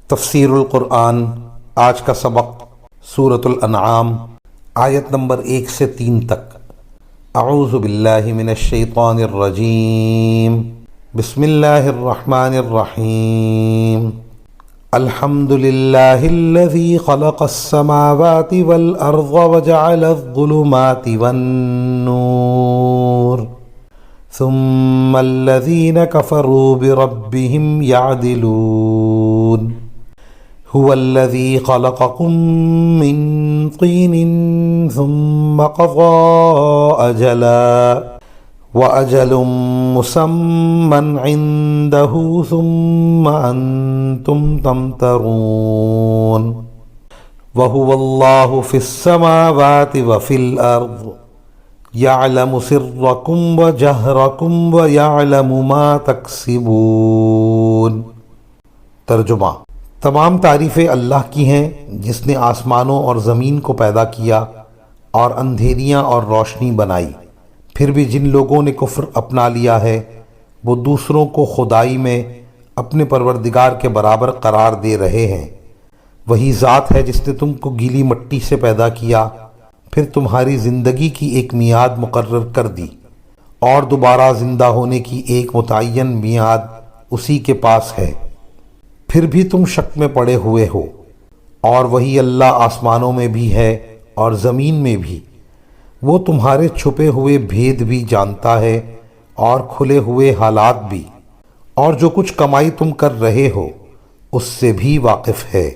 تفسیر القرآن آج کا سبق سورۃ الانعام آیت نمبر 1 سے 3 تک۔ اعوذ باللہ من الشیطان الرجیم، بسم اللہ الرحمن الرحیم۔ الحمد للہ الذی خلق السماوات والارض وجعل الظلمات والنور ثم الذین کفروا بربهم یعدلون۔ هو الذي خلقكم من طين ثم قضى أجلا وأجل مسمى عنده ثم أنتم تمترون۔ وهو الله في السماوات وفي الأرض يعلم سركم وجهركم ويعلم ما تكسبون۔ ترجمہ: تمام تعریفیں اللہ کی ہیں جس نے آسمانوں اور زمین کو پیدا کیا اور اندھیریاں اور روشنی بنائی۔ پھر بھی جن لوگوں نے کفر اپنا لیا ہے وہ دوسروں کو خدائی میں اپنے پروردگار کے برابر قرار دے رہے ہیں۔ وہی ذات ہے جس نے تم کو گیلی مٹی سے پیدا کیا، پھر تمہاری زندگی کی ایک میعاد مقرر کر دی اور دوبارہ زندہ ہونے کی ایک متعین میعاد اسی کے پاس ہے۔ پھر بھی تم شک میں پڑے ہوئے ہو، اور وہی اللہ آسمانوں میں بھی ہے اور زمین میں بھی۔ وہ تمہارے چھپے ہوئے بھید بھی جانتا ہے اور کھلے ہوئے حالات بھی، اور جو کچھ کمائی تم کر رہے ہو اس سے بھی واقف ہے۔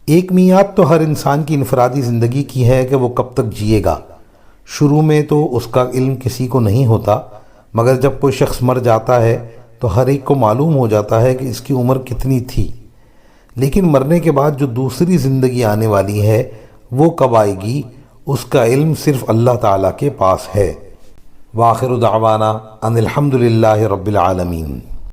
ایک میعاد تو ہر انسان کی انفرادی زندگی کی ہے کہ وہ کب تک جیے گا۔ شروع میں تو اس کا علم کسی کو نہیں ہوتا، مگر جب کوئی شخص مر جاتا ہے تو ہر ایک کو معلوم ہو جاتا ہے کہ اس کی عمر کتنی تھی، لیکن مرنے کے بعد جو دوسری زندگی آنے والی ہے وہ کب آئے گی اس کا علم صرف اللہ تعالیٰ کے پاس ہے۔ وآخر دعوانا ان الحمد للہ رب العالمین۔